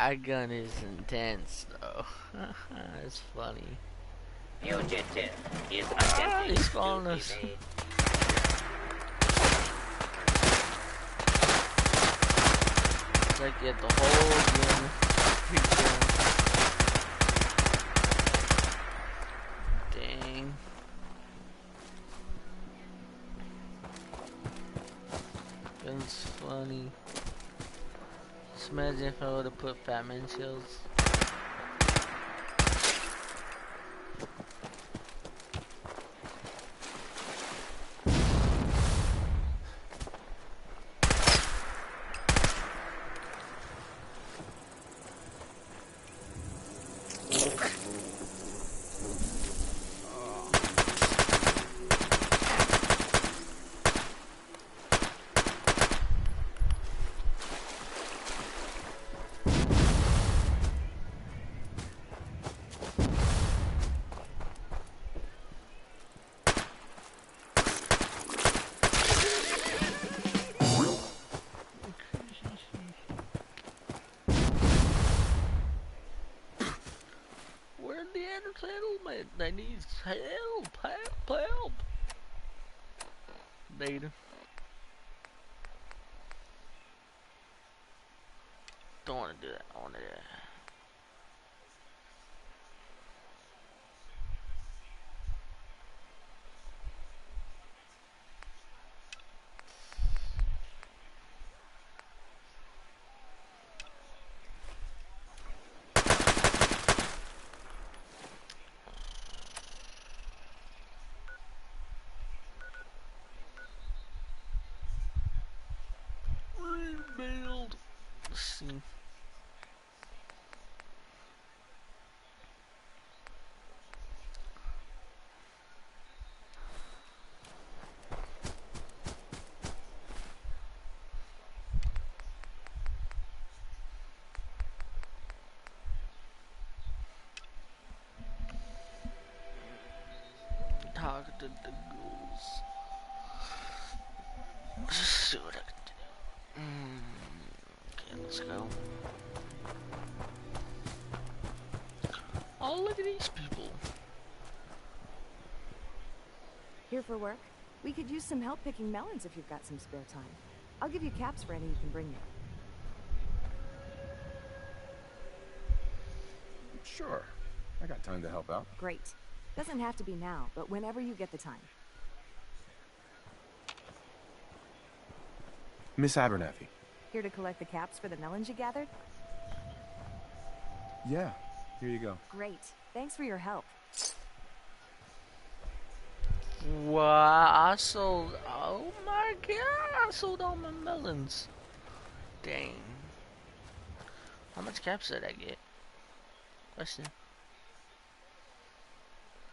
That gun is intense, though. It's funny. Fugitive is Ah, attempting he's to following us. evade. It's like you have to hold him. Dang. That's funny. Just imagine if I would have put Fat Man shields. Settlement. They need help, help. Beta. Don't want to do that. I want to do that. Rebuild. Let's see. Talk to the ghouls. Let's see what I can do. Okay, let's go. Oh, look at these people. Here for work? We could use some help picking melons if you've got some spare time. I'll give you caps for any you can bring me. Sure. I got time to help out. Great. Doesn't have to be now, but whenever you get the time. Miss Abernathy. Here to collect the caps for the melons you gathered? Yeah, here you go. Great. Thanks for your help. Wow, I sold, oh my god, I sold all my melons. Dang. How much caps did I get? Question.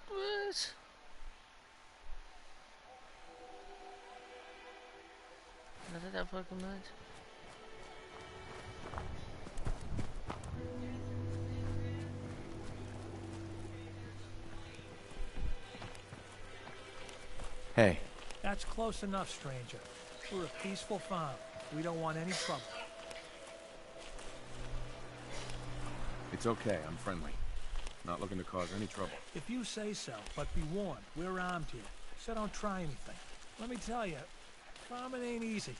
What? Not that fucking much. Hey. That's close enough, stranger. We're a peaceful farm. We don't want any trouble. It's okay, I'm friendly. Not looking to cause any trouble. If you say so, but be warned, we're armed here, so don't try anything. Let me tell you, farming ain't easy.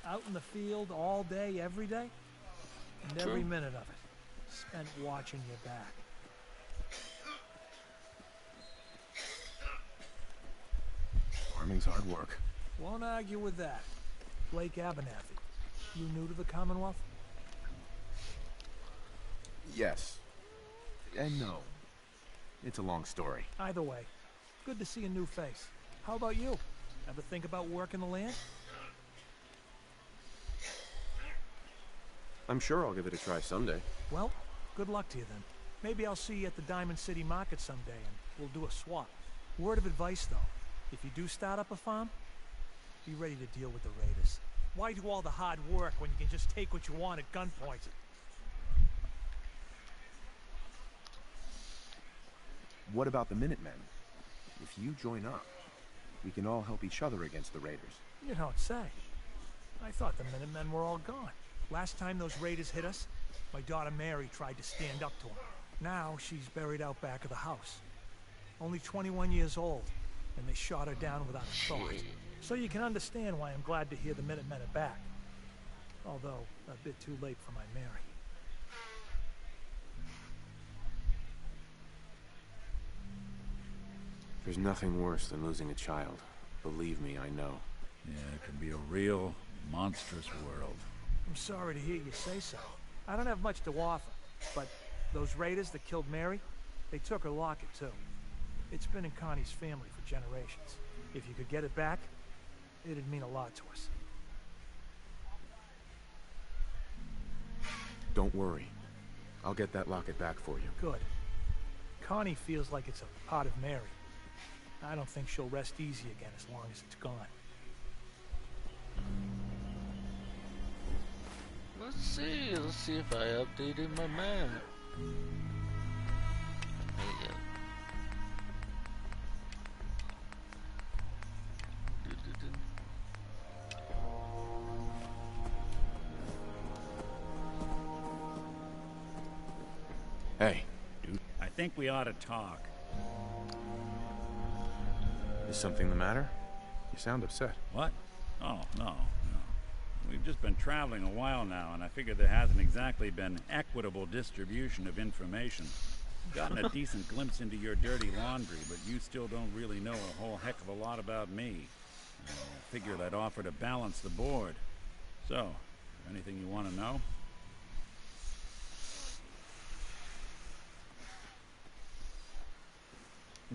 Out in the field all day, every day, and every minute of it spent watching your back. Farming's hard work. Won't argue with that. Blake Abernathy, you new to the Commonwealth? Yes. And no. It's a long story. Either way, good to see a new face. How about you? Ever think about working the land? I'm sure I'll give it a try someday. Well, good luck to you then. Maybe I'll see you at the Diamond City Market someday and we'll do a swap. Word of advice though, if you do start up a farm, be ready to deal with the raiders. Why do all the hard work when you can just take what you want at gunpoint? What about the Minutemen? If you join up, we can all help each other against the raiders. You don't say. I thought the Minutemen were all gone. Last time those raiders hit us, My daughter Mary tried to stand up to him. Now she's buried out back of the house. Only 21 years old, and they shot her down without a thought. Shit. So you can understand why I'm glad to hear the Minutemen are back. Although, a bit too late for my Mary. There's nothing worse than losing a child. Believe me, I know. Yeah, it can be a real, monstrous world. I'm sorry to hear you say so. I don't have much to offer, but those raiders that killed Mary, they took her locket too. It's been in Connie's family for generations. If you could get it back, it'd mean a lot to us. Don't worry. I'll get that locket back for you. Good. Connie feels like it's a part of Mary. I don't think she'll rest easy again as long as it's gone. Let's see. Let's see if I updated my map. Yeah. Hey, dude. I think we ought to talk. Is something the matter? You sound upset. What? Oh, no. We've just been traveling a while now, and I figured there hasn't exactly been equitable distribution of information. Gotten a decent glimpse into your dirty laundry, but you still don't really know a whole heck of a lot about me. I figured I'd offer to balance the board. So, anything you want to know?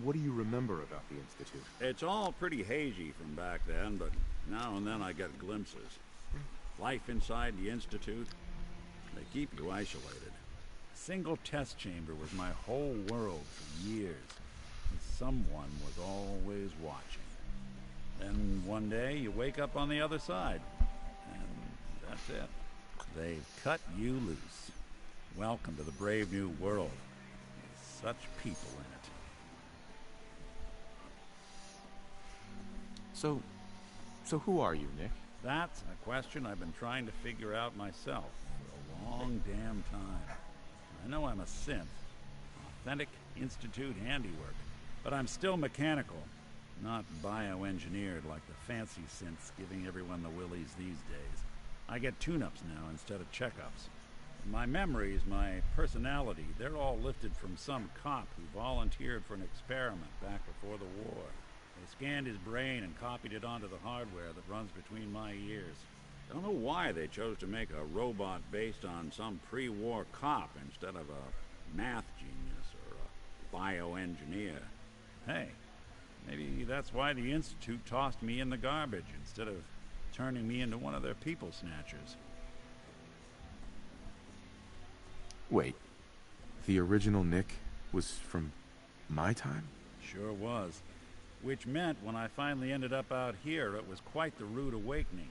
What do you remember about the Institute? It's all pretty hazy from back then, but now and then I get glimpses. Life inside the Institute, they keep you isolated. A single test chamber was my whole world for years, and someone was always watching. Then one day you wake up on the other side, and that's it. They've cut you loose. Welcome to the brave new world, with such people in it. So who are you, Nick? That's a question I've been trying to figure out myself for a long damn time. I know I'm a synth, authentic Institute handiwork, but I'm still mechanical, not bioengineered like the fancy synths giving everyone the willies these days. I get tune-ups now instead of checkups. My memories, my personality, they're all lifted from some cop who volunteered for an experiment back before the war. They scanned his brain and copied it onto the hardware that runs between my ears. Don't know why they chose to make a robot based on some pre-war cop instead of a math genius or a bioengineer. Hey, maybe that's why the Institute tossed me in the garbage instead of turning me into one of their people snatchers. Wait, the original Nick was from my time? Sure was. Which meant when I finally ended up out here, it was quite the rude awakening.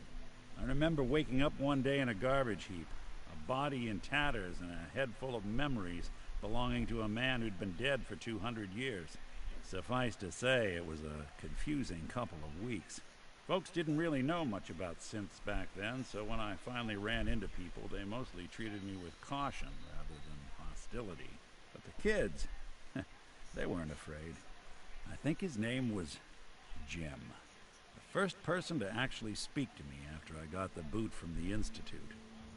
I remember waking up one day in a garbage heap, a body in tatters and a head full of memories belonging to a man who'd been dead for 200 years. Suffice to say, it was a confusing couple of weeks. Folks didn't really know much about synths back then, so when I finally ran into people, they mostly treated me with caution rather than hostility. But the kids, they weren't afraid. I think his name was Jim. The first person to actually speak to me after I got the boot from the Institute.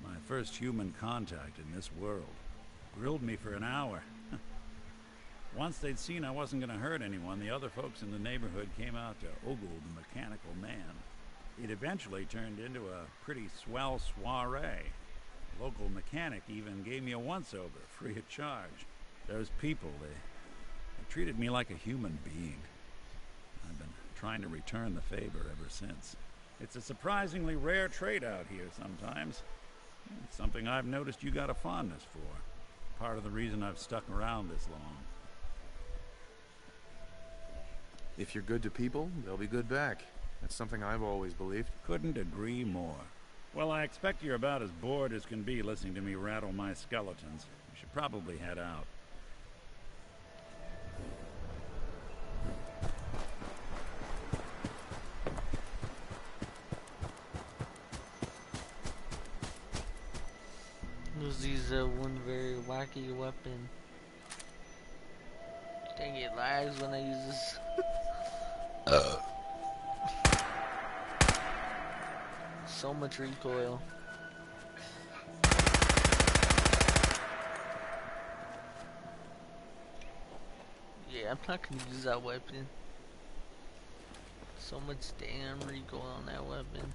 My first human contact in this world. Grilled me for an hour. Once they'd seen I wasn't going to hurt anyone, the other folks in the neighborhood came out to ogle the mechanical man. It eventually turned into a pretty swell soiree. The local mechanic even gave me a once-over, free of charge. Those people, they treated me like a human being. I've been trying to return the favor ever since. It's a surprisingly rare trait out here sometimes. It's something I've noticed you got a fondness for. Part of the reason I've stuck around this long. If you're good to people, they'll be good back. That's something I've always believed. Couldn't agree more. Well, I expect you're about as bored as can be listening to me rattle my skeletons. You should probably head out. Uzi's one very wacky weapon. Dang, it lags when I use this. So much recoil. Yeah, I'm not gonna use that weapon. So much damn recoil on that weapon.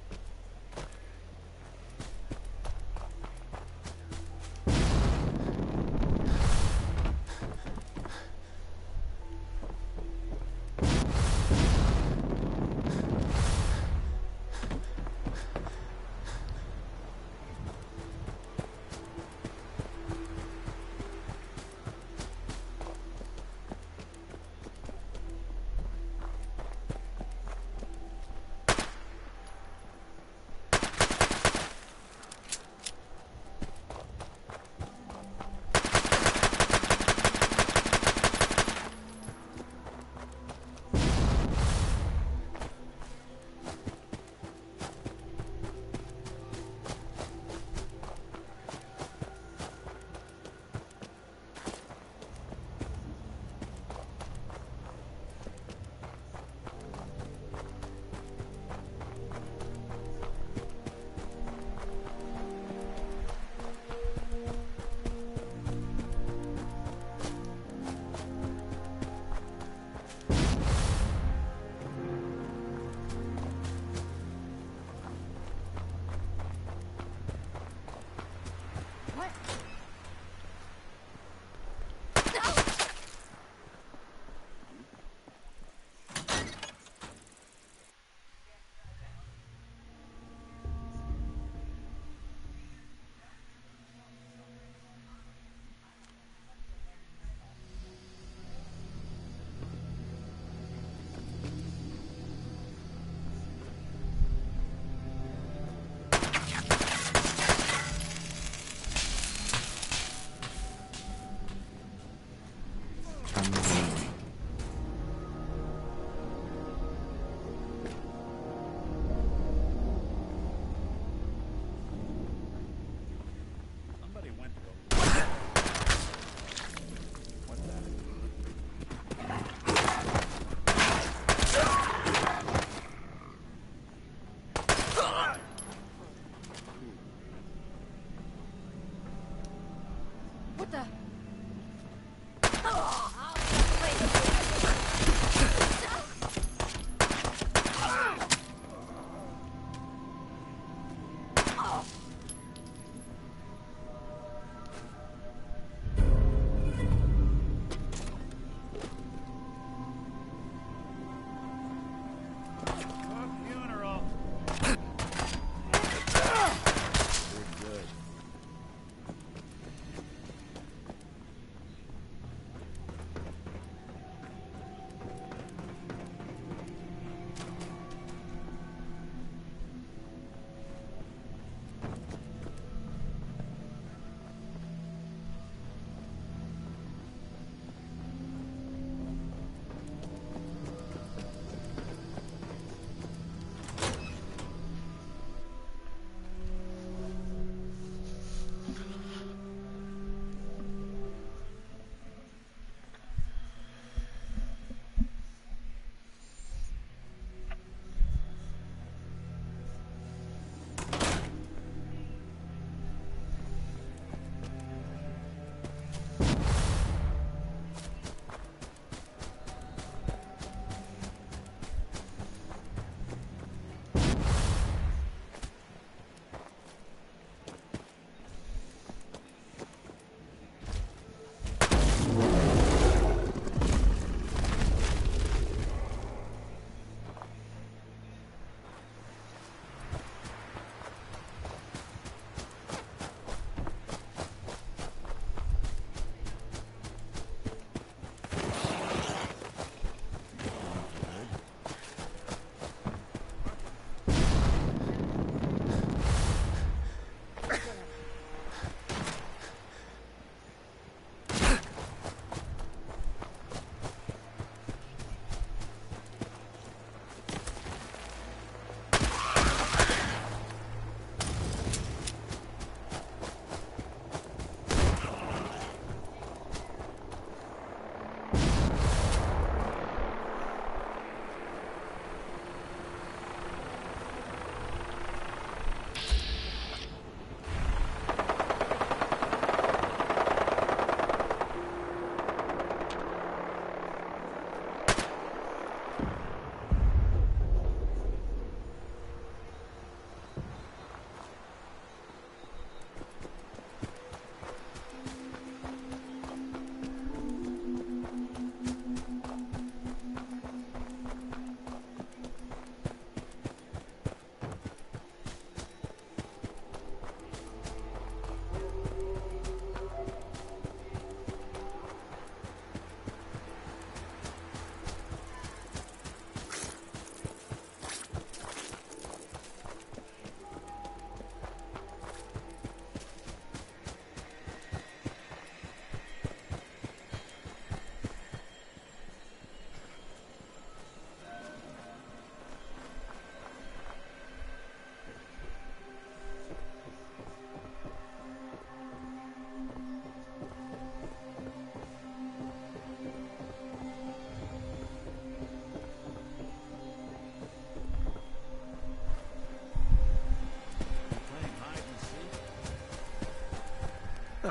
Somebody went to go. What's that? What the? Funeral. We're good.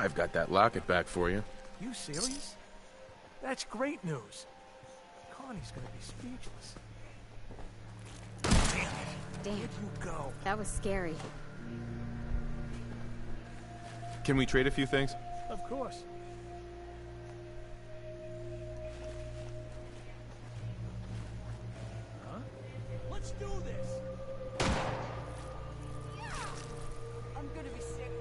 I've got that locket back for you. You serious? That's great news. Connie's gonna be speechless. Damn it. Damn. Where'd you go? That was scary. Can we trade a few things? Of course. Huh? Let's do this! I'm gonna be sick.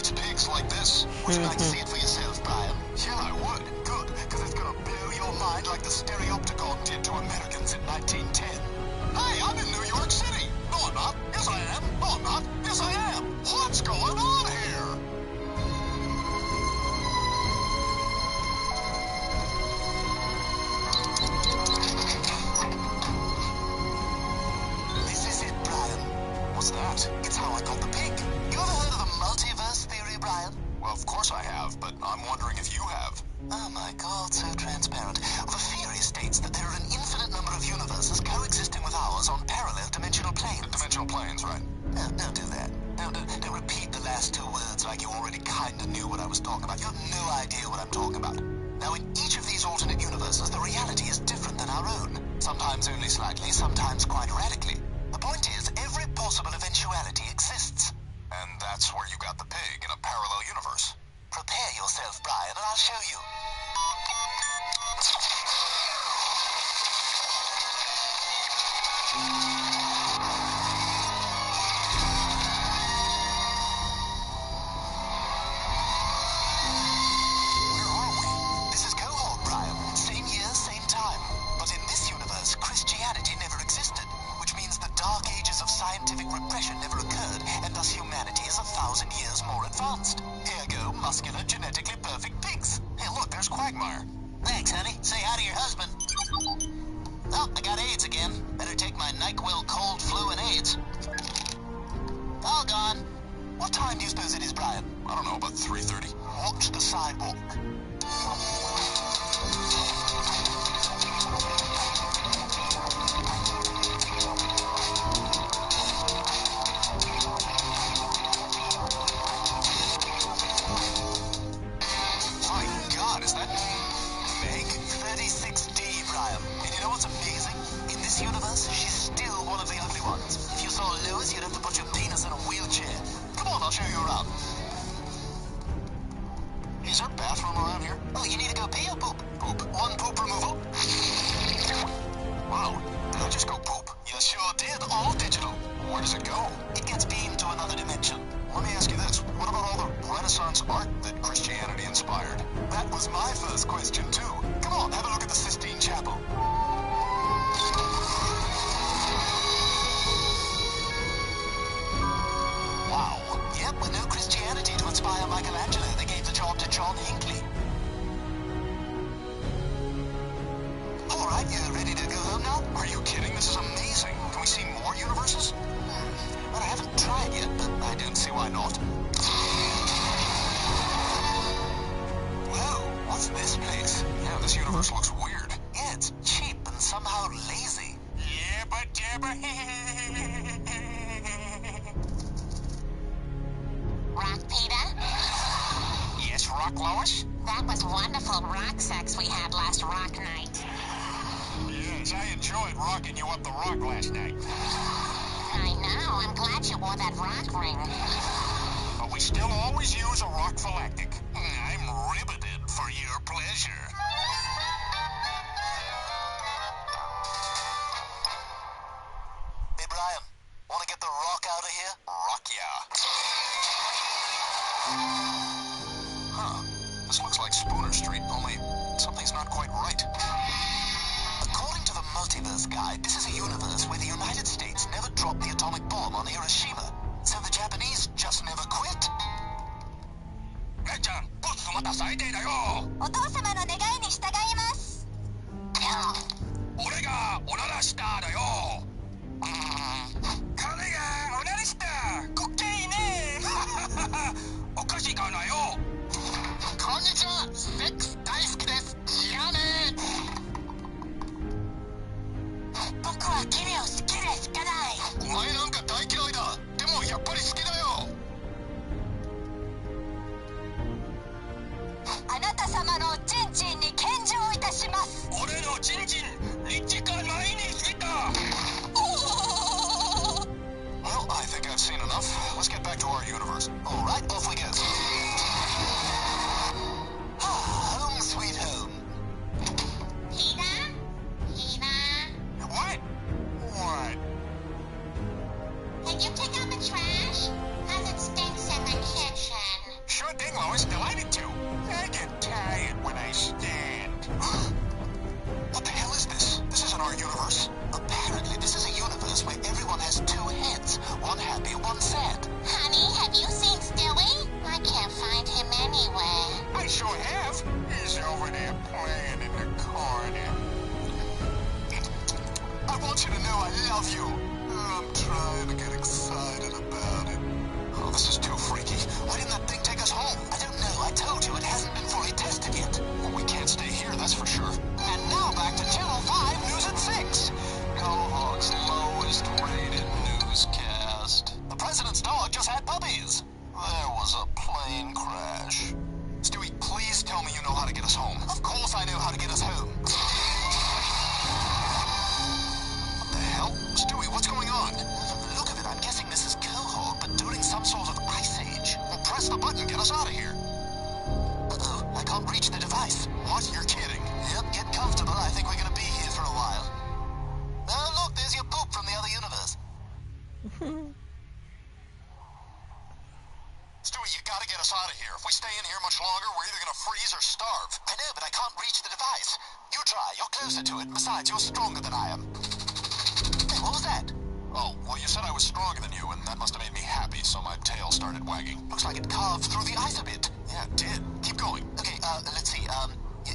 It's pigs like this. Would you like to see it for yourself, Brian? Yeah, I would. Good, because it's gonna blow your mind like the stereopticon did to Americans in 1910. Hey, I'm in New York City. No, I'm not. Yes, I am. No, I'm not. Yes, I am. What's going on here? This is it, Brian. What's that? It's how I got the pig. You ever heard of the multiverse theory, Brian? Well, of course I have, but I'm wondering if you have. Oh my god, so transparent. The theory states that there are an infinite number of universes coexisting with ours on parallel dimensional planes. Dimensional planes, right? No, don't do that. Don't repeat the last two words like you already kinda knew what I was talking about. You have no idea what I'm talking about. Now, in each of these alternate universes, the reality is different than our own. Sometimes only slightly, sometimes quite radically. The point is, every possible eventuality exists. And that's where you got the pig, in a parallel universe. Prepare yourself, Brian, and I'll show you. Where are we? This is cohort, Brian. Same year, same time. But in this universe, Christianity never existed, which means the dark ages of scientific repression never occurred, and thus humanity is 1,000 years more advanced. Ergo, muscular, genetically perfect pigs. Hey, look, there's Quagmire. Thanks, honey. Say hi to your husband. Oh, I got AIDS again. Better take my NyQuil cold, flu, and AIDS. All gone. What time do you suppose it is, Brian? I don't know, about 3:30. Watch the sidewalk. My God, is that Meg 36D, Brian? And you know what's amazing? In this universe, she's still one of the ugly ones. If you saw Lewis, you'd have to put your penis in a wheelchair. Come on, I'll show you around. Is there a bathroom around here? Oh, you need to go pee or poop? Poop. One poop removal. Wow, did I just go poop? You sure did. All digital. Where does it go? It gets beamed to another dimension. Let me ask you this. What about all the Renaissance art that Christianity inspired? That was my first question, too. Come on, have a look at the Sistine Chapel. Wow. Yep, with no Christianity to inspire Michelangelo, they gave the job to John Hinckley. All right, you ready to go home now? Are you kidding? This is amazing. Can we see more universes? Well, I haven't tried yet, but I don't see why not. Whoa, what's this place? Yeah, this universe looks weird. Yeah, it's cheap and somehow lazy. Yabba dabba. Rock, Peter? Yes, Rock Lois? That was wonderful rock sex we had last rock night. Yes, I enjoyed rocking you up the rock last night. I know. I'm glad you wore that rock ring. But we still always use a rockphylactic. I'm riveted for your pleasure. Hey, Brian, want to get the rock out of here? Rock yeah. Huh. This looks like Spooner Street, only something's not quite right. According to the Multiverse Guide, this is a universe where the United States never dropped the atomic bomb on Hiroshima. So the Japanese just never quit. Ray-chan, ボスまた最低だよ。お父様の願いに従います。俺がおならしただよ。彼がおならした。滑稽ね。おかしいかなよ。こんにちは。セックス大好きです。じゃあね。僕は君を好きでしかない。お前なんか大嫌いだ。でもやっぱり好きだよ。あなた様のチンチンに献上いたします。俺のチンチン love you. I'm trying to get excited about it. Oh, this is too freaky. Why didn't that thing take us home? I don't know. I told you it hasn't been fully tested yet. Well, we can't stay here, that's for sure. And now back to Channel 5 News at 6. Cohog's lowest rated newscast. The president's dog just had puppies. There was a plane crash. Stewie, please tell me you know how to get us home. Of course I know how to get us home. What the hell? Stewie, what's going on? From the look of it, I'm guessing this is Quahog, but during some sort of ice age. Well, press the button, get us out of here. Uh-oh, I can't reach the device. What? You're kidding. Yep, get comfortable. I think we're gonna be here for a while. Oh, look, there's your poop from the other universe. Stewie, you gotta get us out of here. If we stay in here much longer, we're either gonna freeze or starve. I know, but I can't reach the device. You try. You're closer to it. Besides, you're stronger than I am. Hey, what was that? Oh, well, you said I was stronger than you, and that must have made me happy, so my tail started wagging. Looks like it carved through the ice a bit. Yeah, it did. Keep going. Okay, let's see.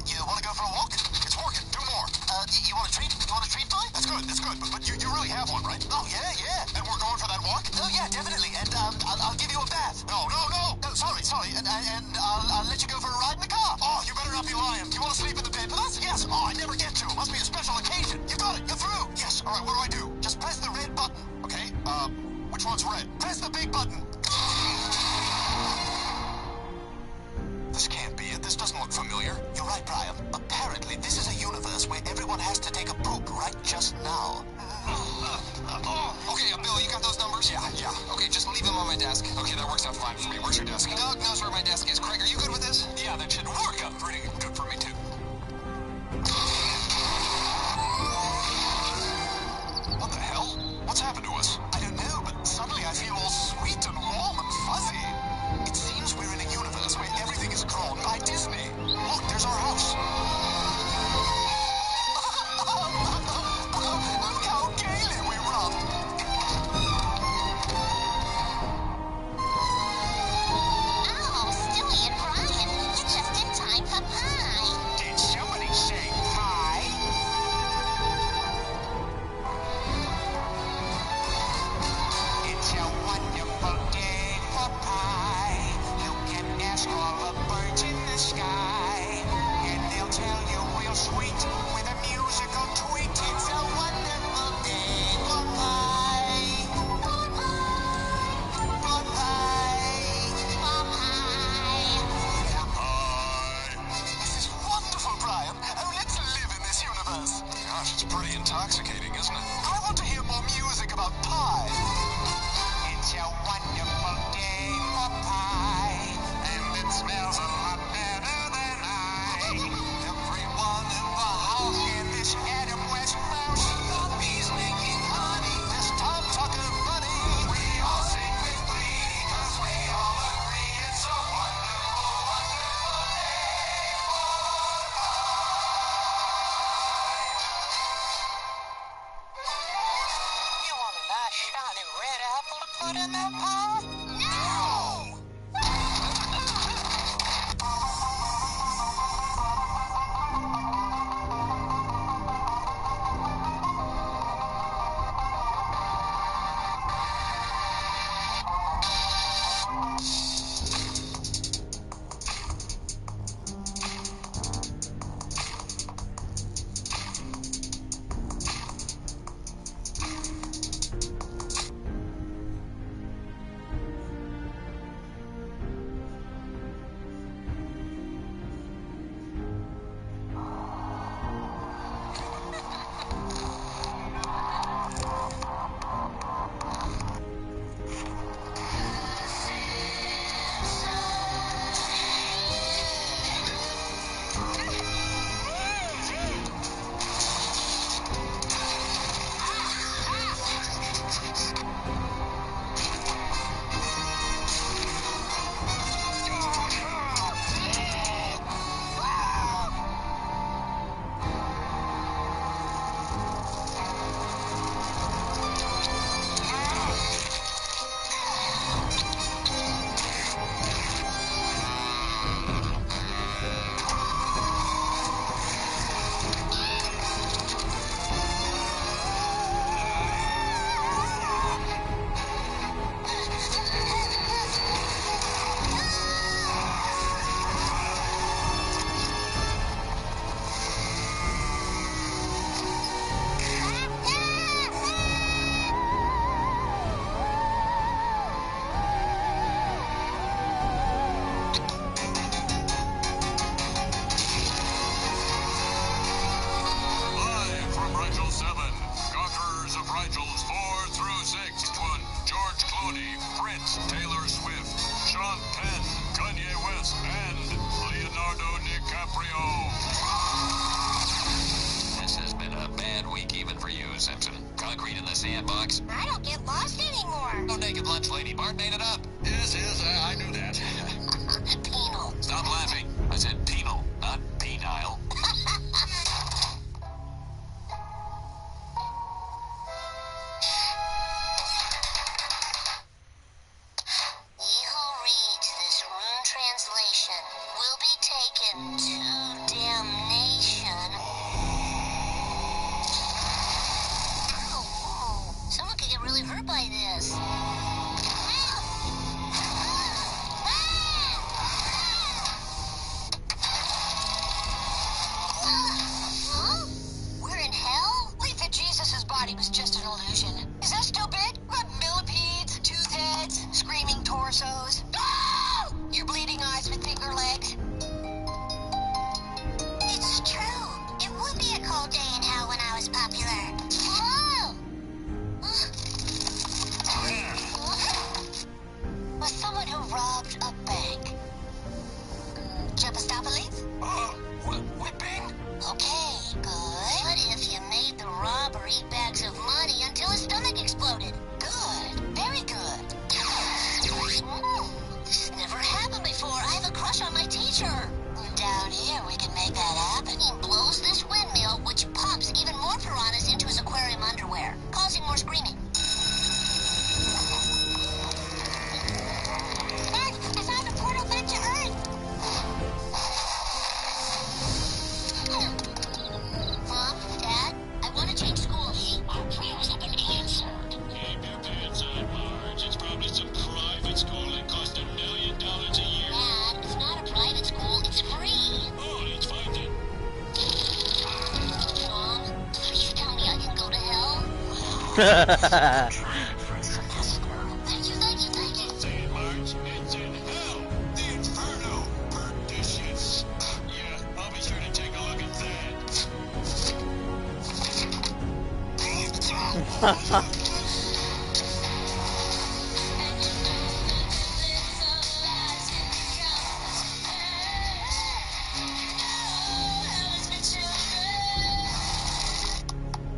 You want to go for a walk? It's working. Do more. You want a treat? You want a treat, boy? That's good. But you really have one, right? Oh, yeah. And we're going for that walk? Oh, yeah, definitely. And, I'll give you a bath. No. Oh, sorry. And I'll let you go for a ride in the car. Oh, you better not be lying. Do you want to sleep in the bed with us? Yes. Oh, I never get to. Must be a special occasion. You got it. You're through. Yes. All right, what do? Just press the red button. Okay, which one's red? Press the big button. This can't be it. This doesn't look familiar. You're right, Brian. Apparently, this is a universe where everyone has to take a poop right just now. Okay, Bill, you got those numbers? Yeah. Okay, just leave them on my desk. Okay, that works out fine for me. Where's your desk? Doug knows where my desk is. Craig, are you good with this? Yeah, that should work out pretty good for me, too. What the hell? What's happened to us? I don't know, but suddenly I feel all sweet and warm and fuzzy. It seems we're in a universe where everything is drawn by Disney. Look, there's our house. Look how gaily we run. Oh, Stewie and Brian, you're just in time for pie. Did somebody say pie? It's a wonderful day for pie. You can ask all the birds in the sky, and they'll tell you real sweet with a musical tweet. It's a wonderful day for pie. For pie. For pie. For pie. For pie. This is wonderful, Brian. Oh, let's live in this universe. Gosh, it's pretty intoxicating, isn't it? I want to hear more music about pie. It's a wonderful day for pie, and it smells a lot better than everyone in the house in this Adam West mouse. The bees making honey, this Tom Tucker bunny. We all sing with glee, 'cause we all agree it's a wonderful, wonderful day for pie. You want a nice shiny red apple to put in that pie? No! Rigel 7. Conquerors of Rigels 4 through 6. 1. George Clooney, Prince, Taylor Swift, Sean Penn, Kanye West, and Leonardo DiCaprio. This has been a bad week even for you, Simpson. Concrete in the sandbox. I don't get lost anymore. No naked lunch lady. Bart made it up. Yes, I knew that. Penal. Stop laughing. I said penal, not penile. He who reads this rune translation will be taken to damnation. Oh, someone could get really hurt by this. Huh? We're in hell? Wait, that Jesus' body was just an illusion. Is that still big? What, millipedes, tooth heads, screaming torsos? Ah! Your bleeding eyes with finger legs? It's true. It would be a cold day in hell when I was popular. Whoa! Was someone who robbed a bank. Jephthopoulos? Whipping? Okay, good. But if you made the robber eat bags of money until his stomach exploded. Good. Very good. This has never happened before. I have a crush on my teacher. Down here, we can make that happen. He blows this windmill, which pops even more piranhas into his aquarium underwear, causing more screaming. Dad, I found a portal back to Earth. Mom, Dad, I want to change schools. Our prayers have been answered. Keep your pants on, Marge. It's probably some private school that costs $1 million a year. Dad, it's not a private school. It's free. Oh, that's fine then. Mom, please tell me I can go to hell. For a semester. Thank you, thank you, thank you. Say it, Marge. It's in hell. The Inferno. Pernicious. Yeah, I'll be sure to take a look at that.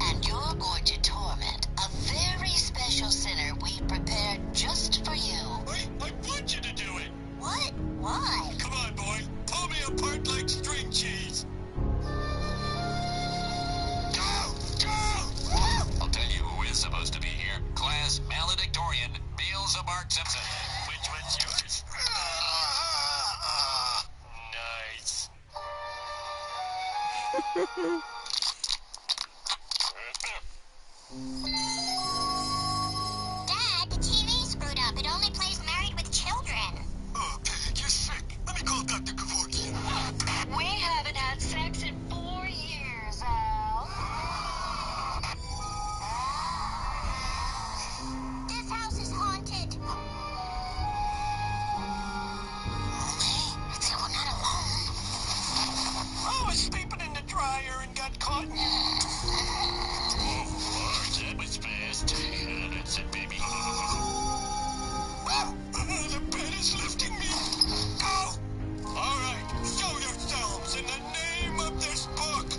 And you're going to torment a very special sinner we prepared just for you. I want you to do it. What? Why? Come on, boy. Pull me apart like string cheese. I'll tell you who is supposed to be here. Class valedictorian, Beelzebub Simpson. Which one's yours? Nice. Dad, the TV screwed up. It only plays Married with Children. Oh, you're sick. Let me call Dr. Kevorkian. We haven't had sex in 4 years, Al. This house is haunted. It's we're not alone. I was sleeping in the dryer and got caught. Oh, Marge, that was fast. That's it, baby. The bed is lifting me. Go! All right, show yourselves in the name of this book.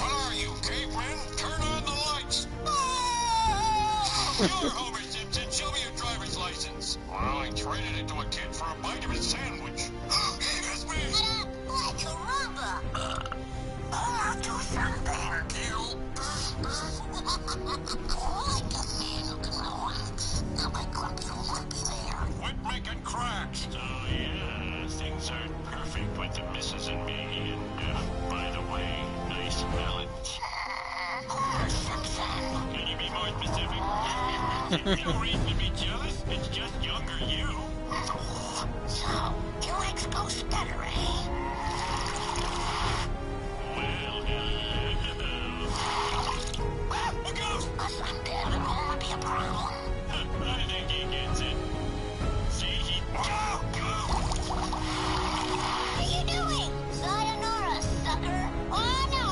What are you, cavemen? Turn on the lights. You're Homer Simpson. Show me your driver's license. Well, I traded it to a kid for a bite of his sandwich. Excuse me. Shut up, like caramba. I'll do something, you. Like a man who can relax. Now my clubs will not be there. Quit making cracks. So, yeah, things aren't perfect with the missus and me. And, by the way, nice melons. Homer Simpson. Can you be more specific? No reason to be jealous. It's just younger you. So, your legs go stutter, eh? Well, hello. A ghost! A sundead would only be a problem. I think he gets it. See, he... What are you doing? Sayonara, sucker. Oh, no,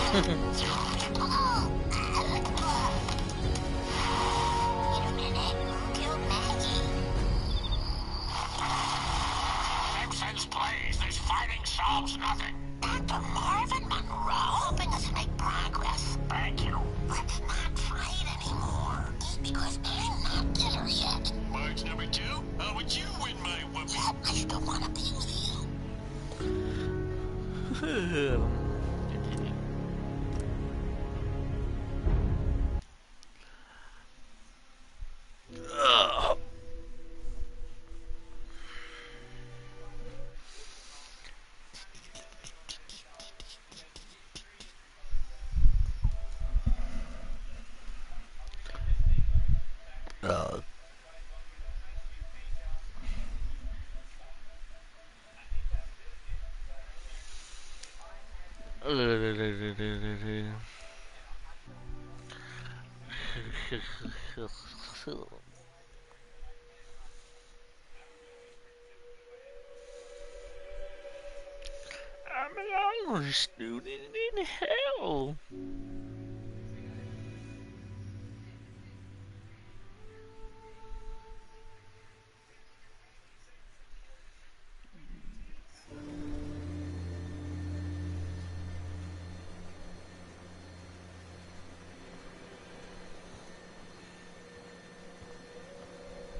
Simpsons, please. This fighting solves nothing. Dr. Marvin Monroe helping us make progress. Thank you. Let's not fight anymore. Because I'm not bitter yet. March number 2, how would you win my whoopee? Yep, I still want to be with you. Continue. Ugh. Ugh. I'm an honor student in hell.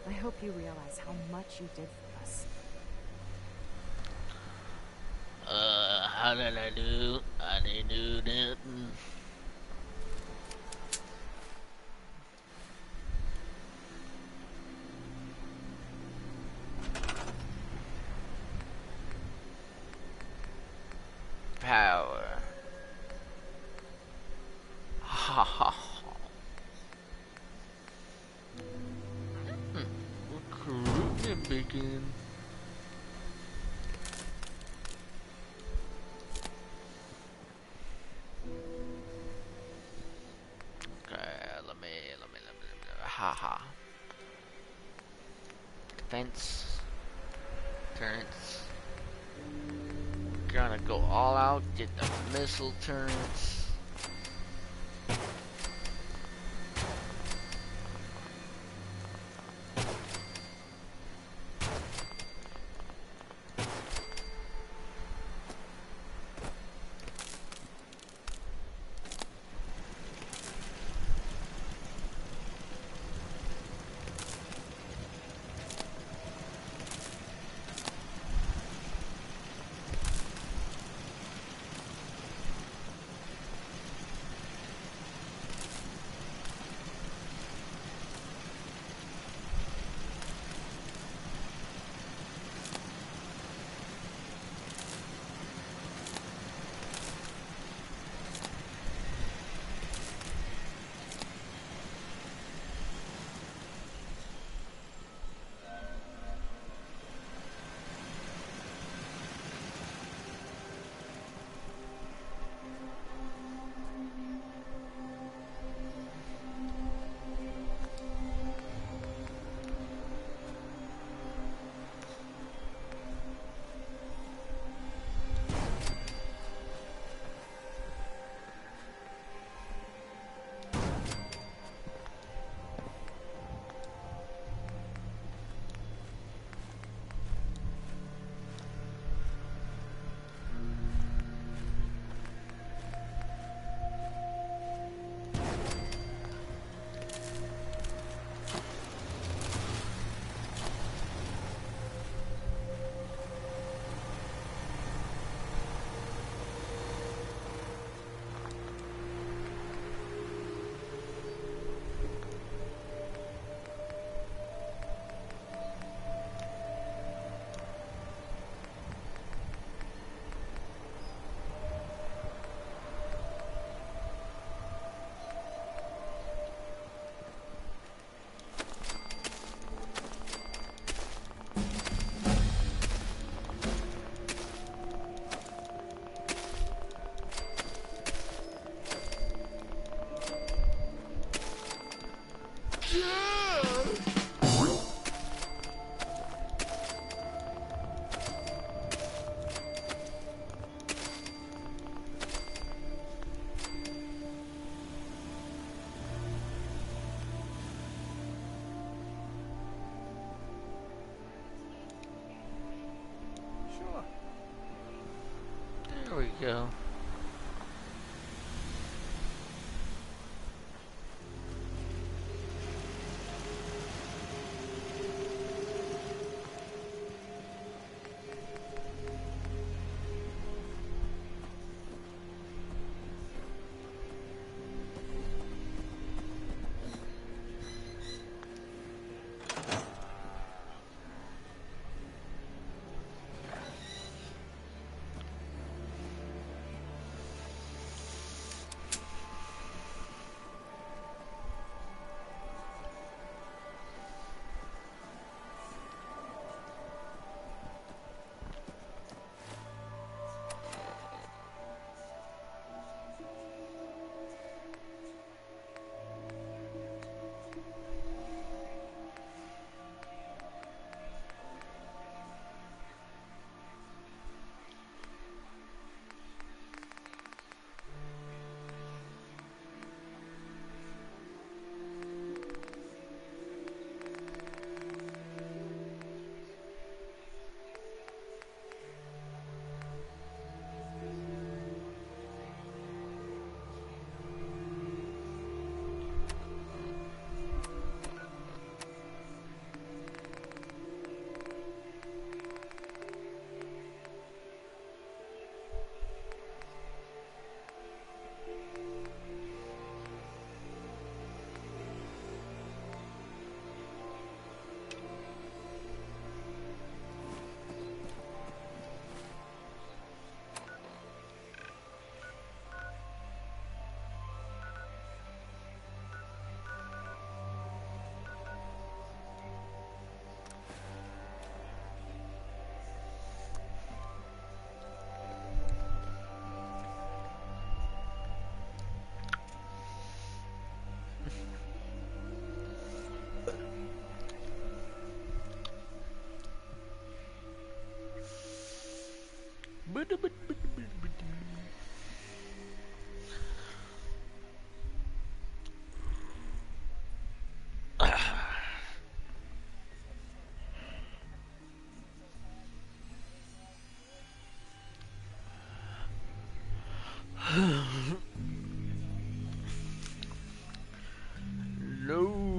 I hope you realize how much you did for us. How did I do? I didn't do nothing. Power. Ha ha ha. Recruitment begin. Okay, let me, ha ha. Defense. Turrets. Gonna go all out, get the missile turrets. There we go. No.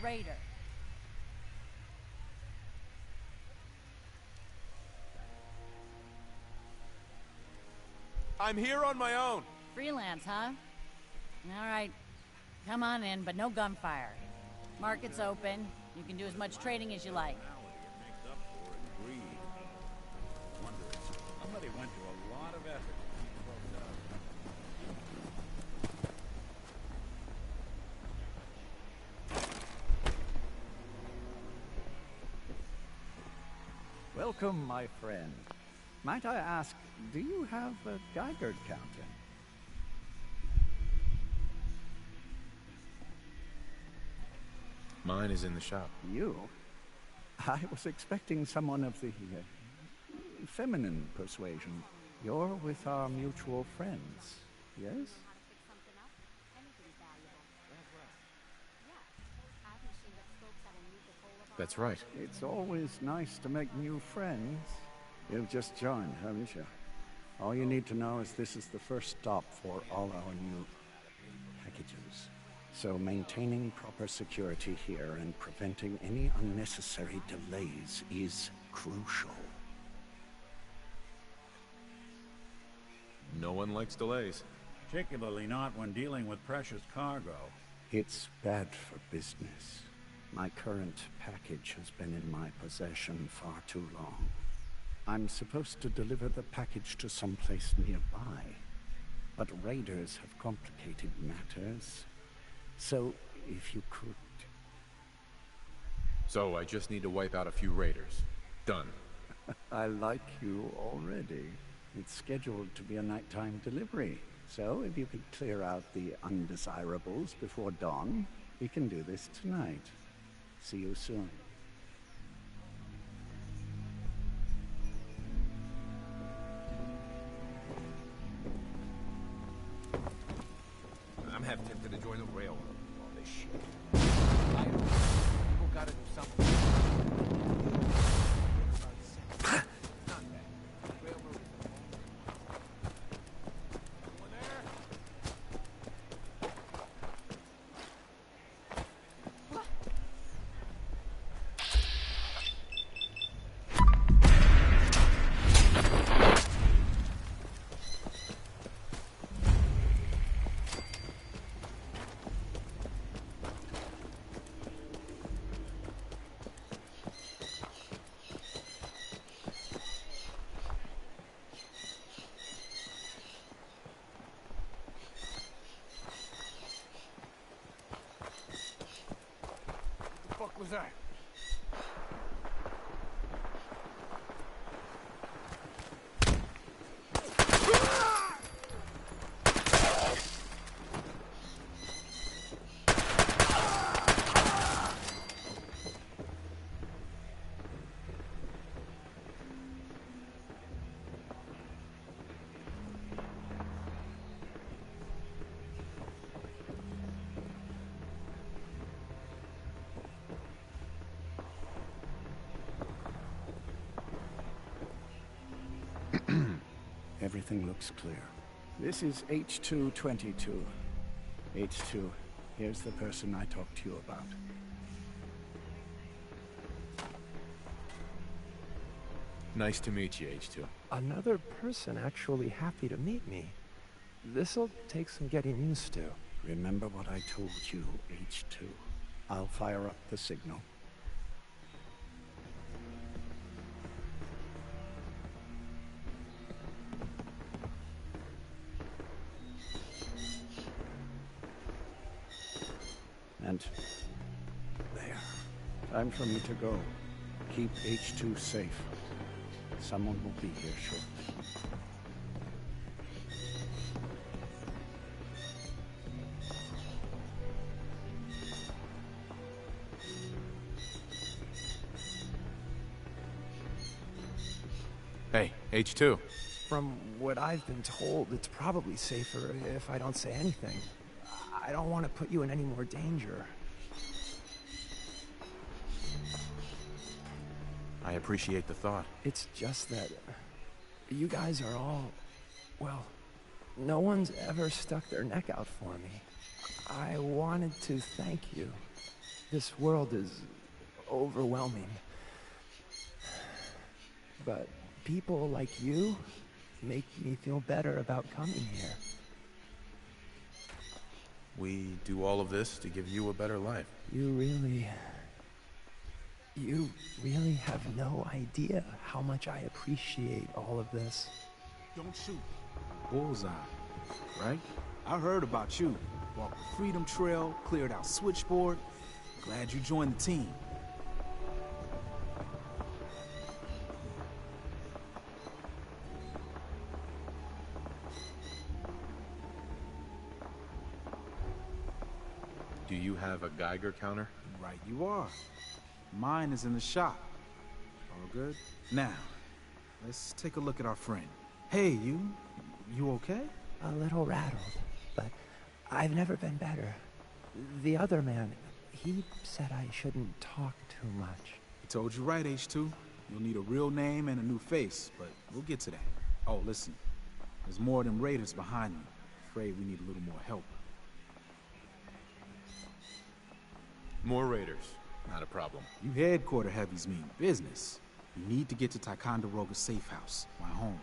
Raider. I'm here on my own. Freelance, huh? All right. Come on in, but no gunfire. Market's open. You can do as much trading as you like. Somebody went to a lot of effort. Welcome, my friend. Might I ask, do you have a Geiger counter? Mine is in the shop. You? I was expecting someone of the feminine persuasion. You're with our mutual friends, yes? That's right. It's always nice to make new friends. You've just joined, haven't you? All you need to know is this is the first stop for all our new packages. So maintaining proper security here and preventing any unnecessary delays is crucial. No one likes delays. Particularly not when dealing with precious cargo. It's bad for business. My current package has been in my possession far too long. I'm supposed to deliver the package to someplace nearby, but raiders have complicated matters. So, if you could... So I just need to wipe out a few raiders. Done. I like you already. It's scheduled to be a nighttime delivery. So, if you could clear out the undesirables before dawn, we can do this tonight. See you soon. I'm half tempted to join the railroad. All this shit. People gotta do something. What was that? Everything looks clear. This is H222. H2, here's the person I talked to you about. Nice to meet you, H2. Another person actually happy to meet me. This'll take some getting used to. Remember what I told you, H2. I'll fire up the signal. And there. Time for me to go. Keep H2 safe. Someone will be here shortly. Hey, H2. From what I've been told, it's probably safer if I don't say anything. I don't want to put you in any more danger. I appreciate the thought. It's just that you guys are all, well, no one's ever stuck their neck out for me. I wanted to thank you. This world is overwhelming. But people like you make me feel better about coming here. We do all of this to give you a better life. You really have no idea how much I appreciate all of this. Don't shoot. Bullseye, right? I heard about you. Walked the Freedom Trail, cleared out Switchboard. Glad you joined the team. Do you have a Geiger counter? Right you are. Mine is in the shop. All good? Now, let's take a look at our friend. Hey, you okay? A little rattled, but I've never been better. The other man, he said I shouldn't talk too much. He told you right, H2. You'll need a real name and a new face, but we'll get to that. Oh, listen. There's more of them raiders behind me. Afraid we need a little more help. More raiders. Not a problem. You headquarter heavies mean business. You need to get to Ticonderoga's safe house, my home.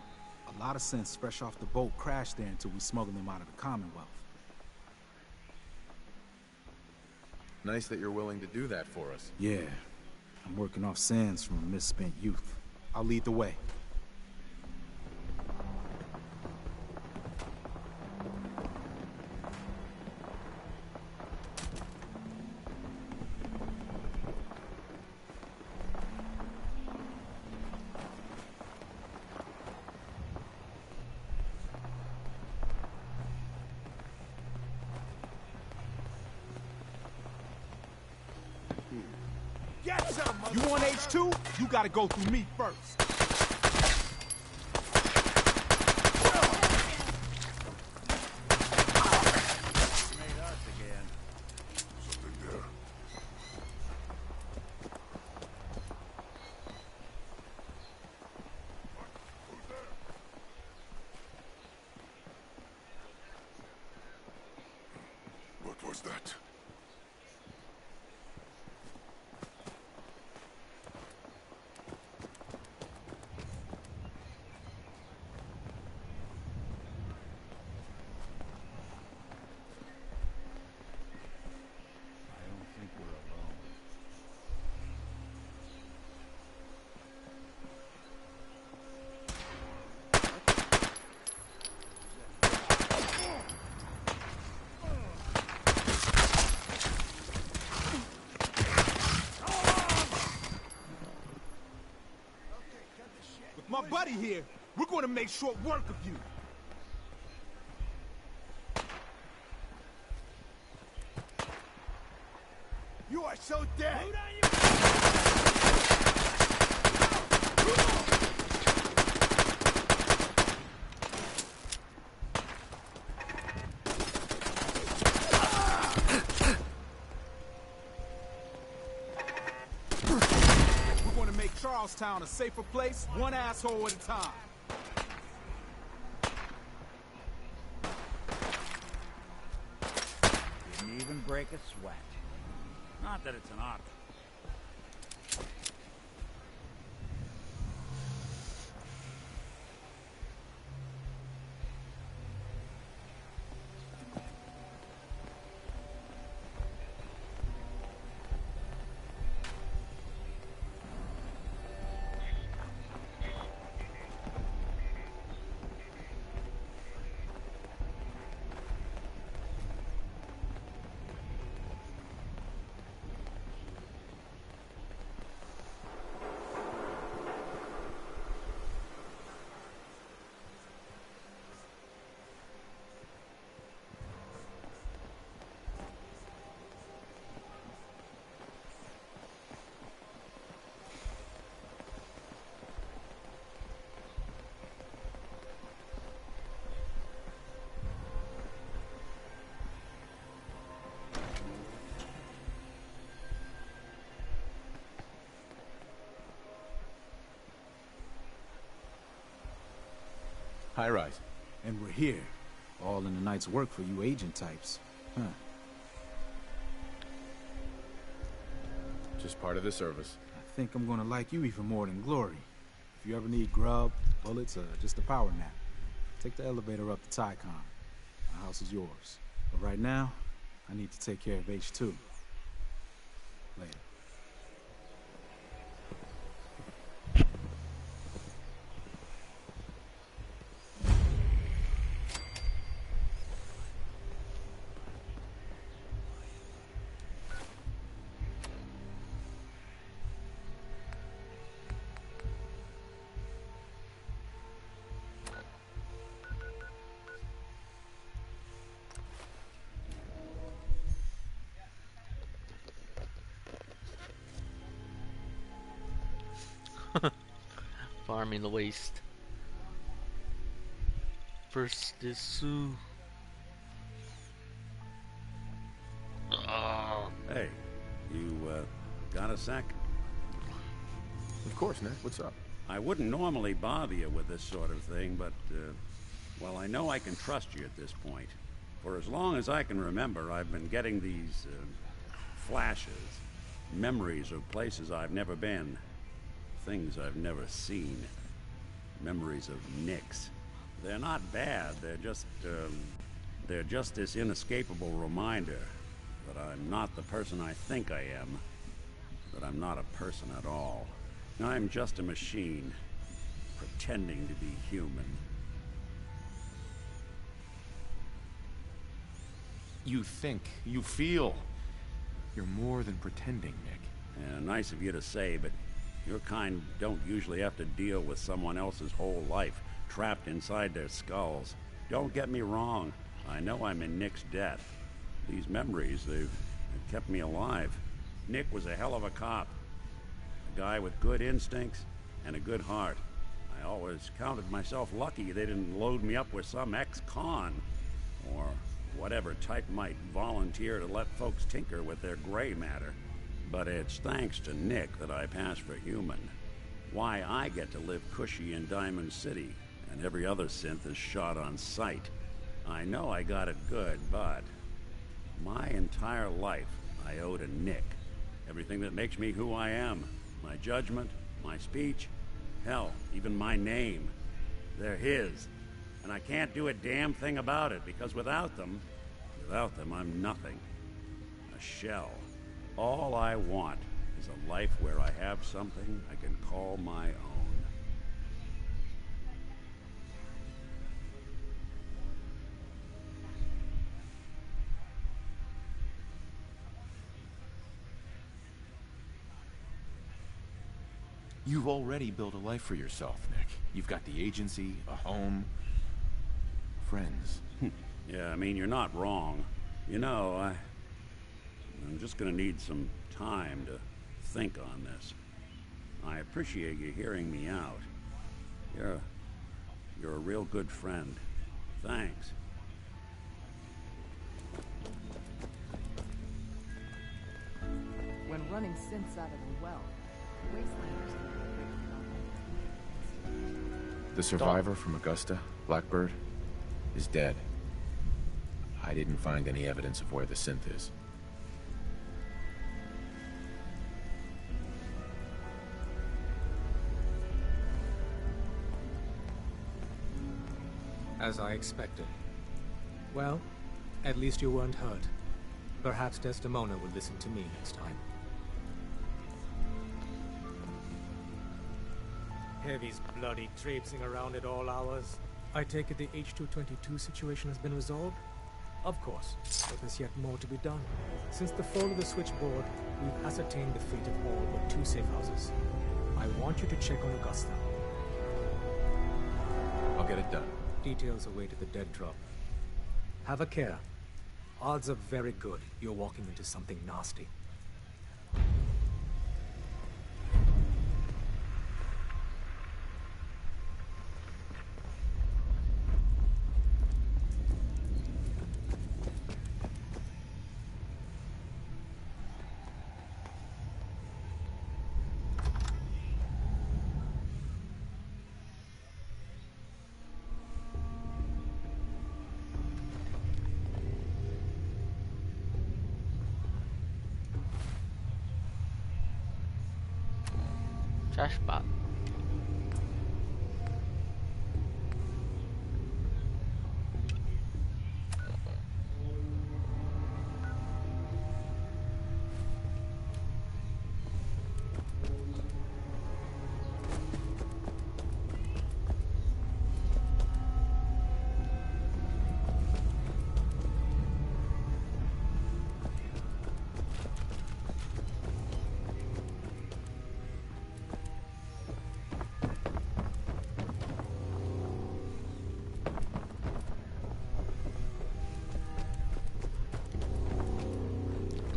A lot of sense fresh off the boat crashed there until we smuggled them out of the Commonwealth. Nice that you're willing to do that for us. Yeah. I'm working off sands from a misspent youth. I'll lead the way. You want H2? You gotta go through me first. Made us again. Something there. Who's there? What was that? I don't think we're alone. With my buddy here, we're gonna make short work of you. You are so dead! We're gonna make Charlestown a safer place, one asshole at a time. Didn't even break a sweat. Not that it's an art. High rise. And we're here. All in the night's work for you agent types. Huh. Just part of the service. I think I'm gonna like you even more than Glory. If you ever need grub, bullets, or just a power nap, take the elevator up to Tycon. My house is yours. But right now, I need to take care of H2. Later. Farming the waste. First is Sue. Hey, you, got a sec? Of course, Nick. What's up? I wouldn't normally bother you with this sort of thing, but, well, I know I can trust you at this point. For as long as I can remember, I've been getting these, flashes. Memories of places I've never been. Things I've never seen. Memories of Nicks. They're not bad, they're just this inescapable reminder. that I'm not the person I think I am, that I'm not a person at all. I'm just a machine, pretending to be human. You think, you feel. You're more than pretending, Nick. Yeah, nice of you to say, but your kind don't usually have to deal with someone else's whole life trapped inside their skulls. Don't get me wrong. I know I'm in Nick's debt. These memories, they've kept me alive. Nick was a hell of a cop. A guy with good instincts and a good heart. I always counted myself lucky they didn't load me up with some ex-con. Or whatever type might volunteer to let folks tinker with their gray matter. But it's thanks to Nick that I pass for human. Why I get to live cushy in Diamond City, and every other synth is shot on sight. I know I got it good, but my entire life I owe to Nick. Everything that makes me who I am. My judgment, my speech, hell, even my name. They're his. And I can't do a damn thing about it, because without them, I'm nothing. A shell. All I want is a life where I have something I can call my own. You've already built a life for yourself, Nick. You've got the agency, a home, friends. Yeah, I mean, you're not wrong. You know, I'm just gonna need some time to think on this. I appreciate you hearing me out. You're a real good friend. Thanks. When running synths out of the well, wastelanders can be quick. The survivor from Augusta, Blackbird, is dead. I didn't find any evidence of where the synth is. As I expected. Well, at least you weren't hurt. Perhaps Desdemona will listen to me next time. Heavy's bloody traipsing around at all hours. I take it the H-222 situation has been resolved? Of course, but there's yet more to be done. Since the fall of the switchboard, we've ascertained the fate of all but 2 safe houses. I want you to check on Augusta. I'll get it done. Details await at the dead drop. Have a care. Odds are very good you're walking into something nasty. Trash spot.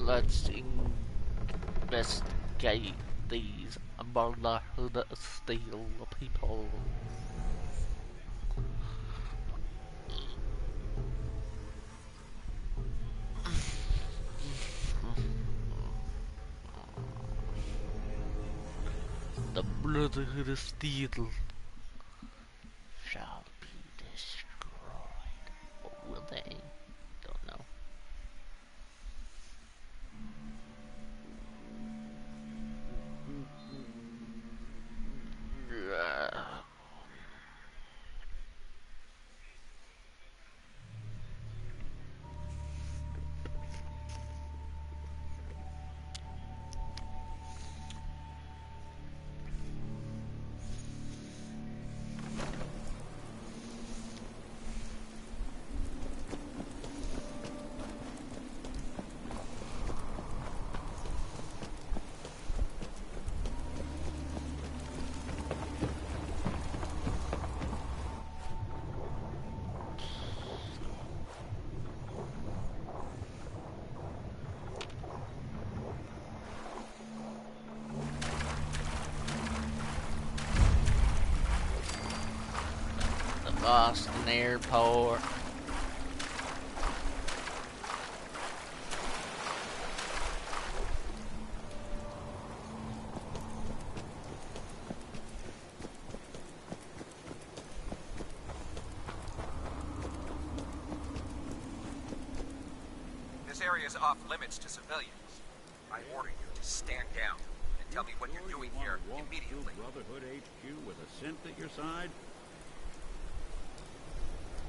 Let's investigate these Brotherhood Steel people. The Brotherhood of Steel shall be destroyed. Or will they? Don't know. Austin Airport. This area is off limits to civilians. I order you to stand down and tell me what you're doing here immediately. Brotherhood HQ with a synth at your side?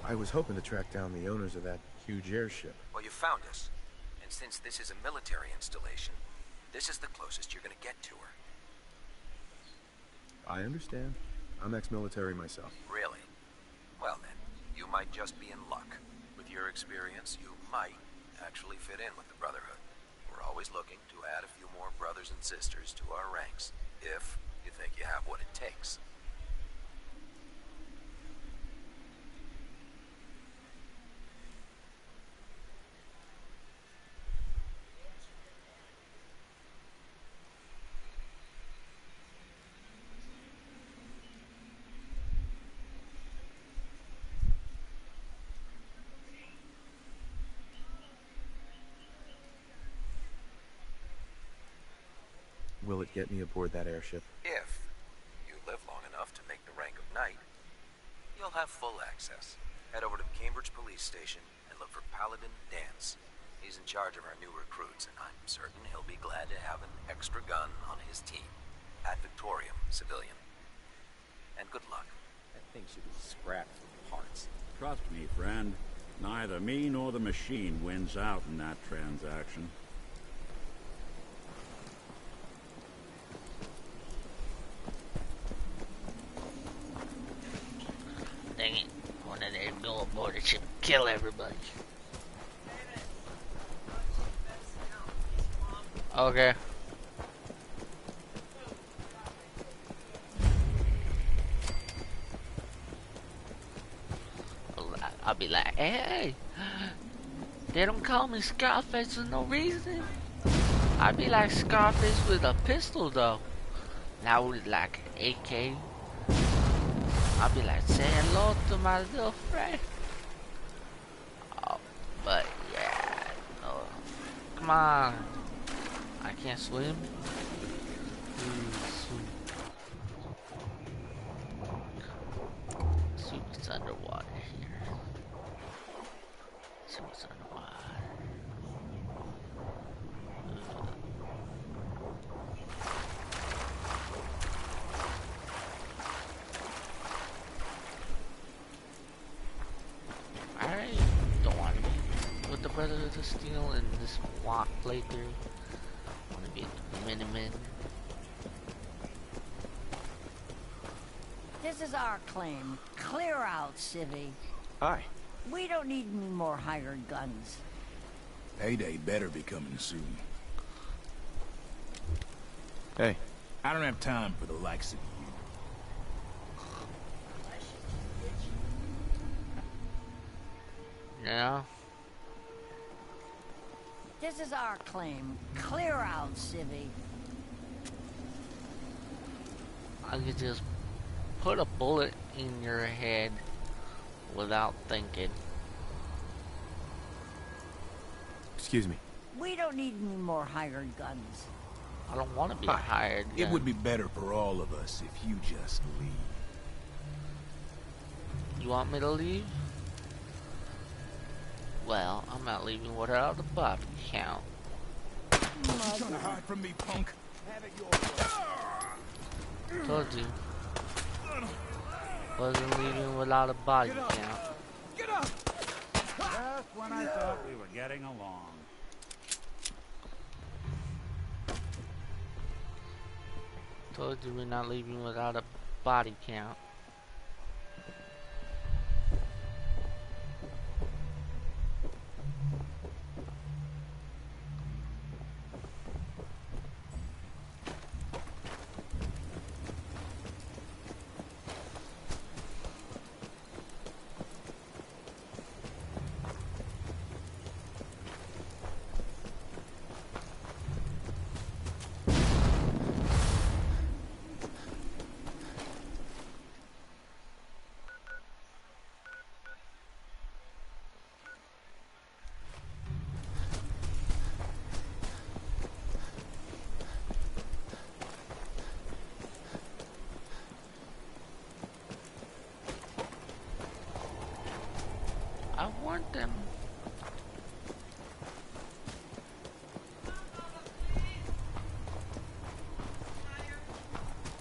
I was hoping to track down the owners of that huge airship. Well, you found us. And since this is a military installation, this is the closest you're gonna get to her. I understand. I'm ex-military myself. Really? Well then, you might just be in luck. With your experience, you might actually fit in with the Brotherhood. We're always looking to add a few more brothers and sisters to our ranks, if you think you have what it takes. Will it get me aboard that airship? If you live long enough to make the rank of knight, you'll have full access. Head over to the Cambridge police station and look for Paladin Dance. He's in charge of our new recruits, and I'm certain he'll be glad to have an extra gun on his team. Ad Victoriam, civilian. And good luck. That thing should be scrapped from parts. Trust me, friend. Neither me nor the machine wins out in that transaction. Dang it. One of them go aboard the ship and kill everybody. Okay. I'll be like, hey, they don't call me Scarface for no reason. I'd be like Scarface with a pistol though. Now with like an AK. I'll be like, say hello to my little friend. Oh, but yeah, no. Come on. I can't swim. Please swim. See what's underwater here. See what's underwater. I don't want to be with the Brotherhood of Steel in this walk playthrough. I want to be a Miniman. This is our claim. Clear out, civvy. Hi. We don't need any more hired guns. Payday better be coming soon. Hey. I don't have time for the likes of you. Yeah. This is our claim. Clear out, civvy. I could just put a bullet in your head without thinking. Excuse me. We don't need any more hired guns. I don't want to be a hired gun. It would be better for all of us if you just leave. You want me to leave? Well, I'm not leaving without a body count. You trying to hide from me, punk? Have it your way. Told you. Wasn't leaving without a body count. Get up! Just when I thought we were getting along. Told you we're not leaving without a body count.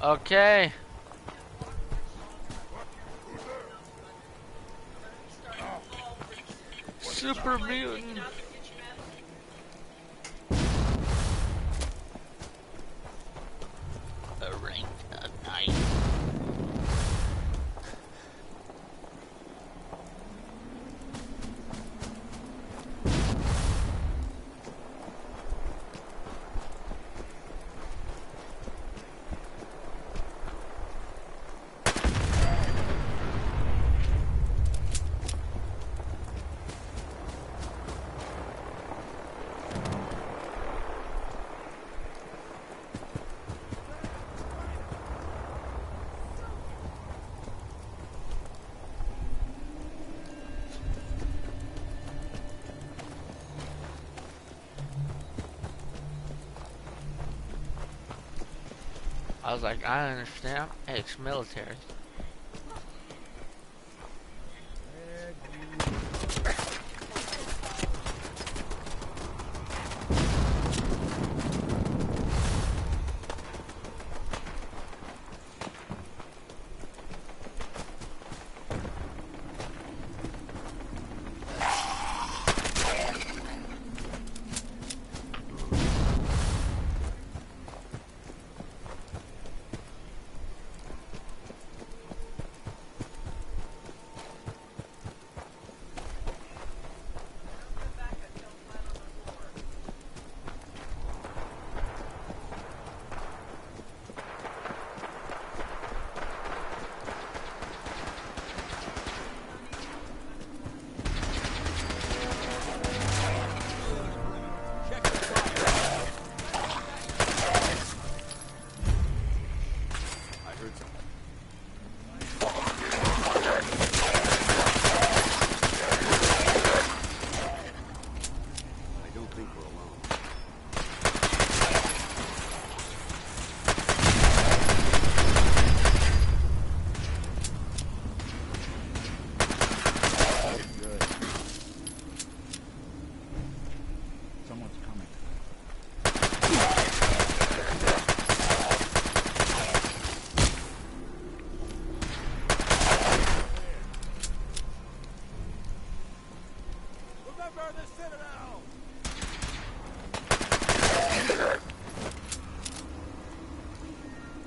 Okay. Super mutant. A rank of night. I was like, I understand. I'm ex-military.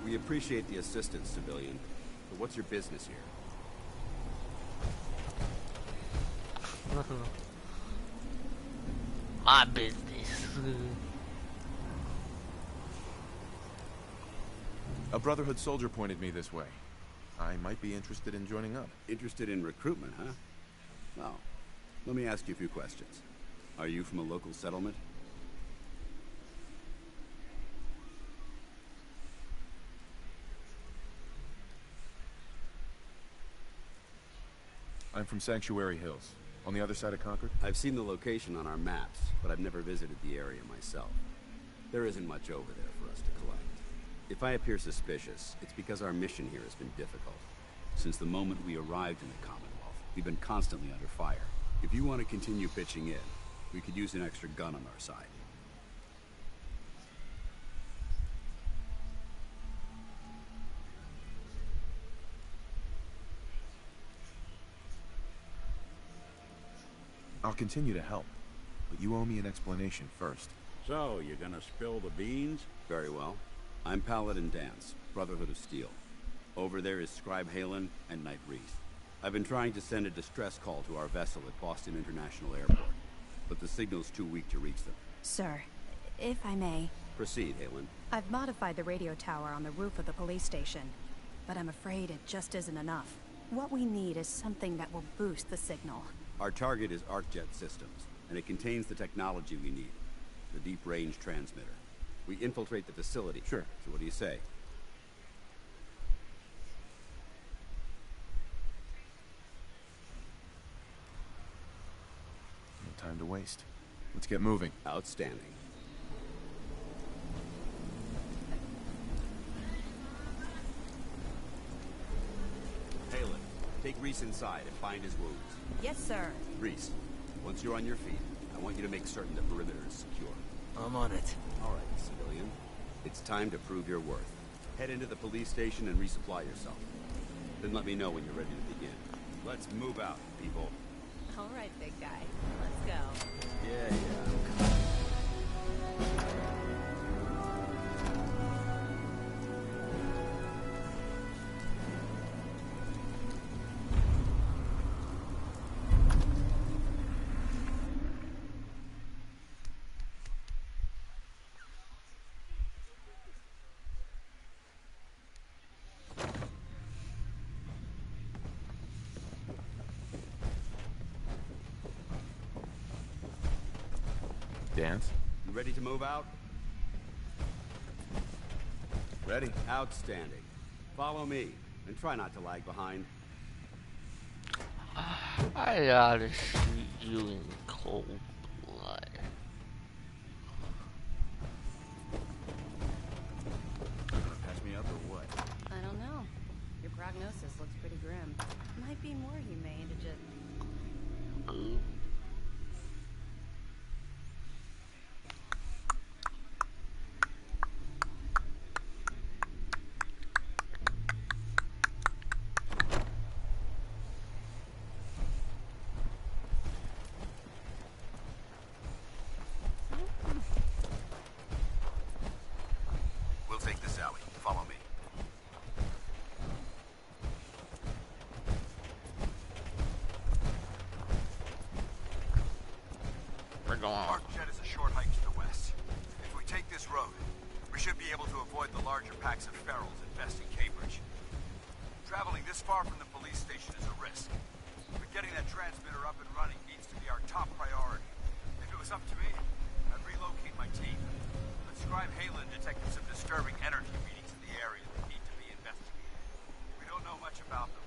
We appreciate the assistance, civilian, but what's your business here? My business. A Brotherhood soldier pointed me this way. I might be interested in joining up. Interested in recruitment, huh? Well, let me ask you a few questions. Are you from a local settlement? I'm from Sanctuary Hills, on the other side of Concord. I've seen the location on our maps, but I've never visited the area myself. There isn't much over there for us to collect. If I appear suspicious, it's because our mission here has been difficult. Since the moment we arrived in the Commonwealth, we've been constantly under fire. If you want to continue pitching in, we could use an extra gun on our side. I'll continue to help, but you owe me an explanation first. So, you're gonna spill the beans? Very well. I'm Paladin Dance, Brotherhood of Steel. Over there is Scribe Halen and Knight Reese. I've been trying to send a distress call to our vessel at Boston International Airport, but the signal's too weak to reach them. Sir, if I may... Proceed, Halen. I've modified the radio tower on the roof of the police station, but I'm afraid it just isn't enough. What we need is something that will boost the signal. Our target is ArcJet Systems, and it contains the technology we need. The deep-range transmitter. We infiltrate the facility. Sure. So what do you say? No time to waste. Let's get moving. Outstanding. Halen, take Reese inside and bind his wounds. Yes, sir. Reese, once you're on your feet, I want you to make certain the perimeter is secure. I'm on it. All right, civilian. It's time to prove your worth. Head into the police station and resupply yourself. Then let me know when you're ready to begin. Let's move out, people. All right, big guy. Let's go. Yeah. Dance? You ready to move out? Ready. Outstanding. Follow me, and try not to lag behind. I gotta shoot you in cold blood. Patch me up or what? I don't know. Your prognosis looks pretty grim. Might be more humane to just... Ooh. We'll take this alley. Follow me. We're going on. Jet is a short hike to the west. If we take this road, we should be able to avoid the larger packs of ferals infesting Cambridge. Traveling this far from the police station is a risk, but getting that transmitter up and running needs to be our top priority. If it was up to me, I'd relocate my team. But Scribe Halen detected some disturbing energy readings in the area that need to be investigated. We don't know much about them,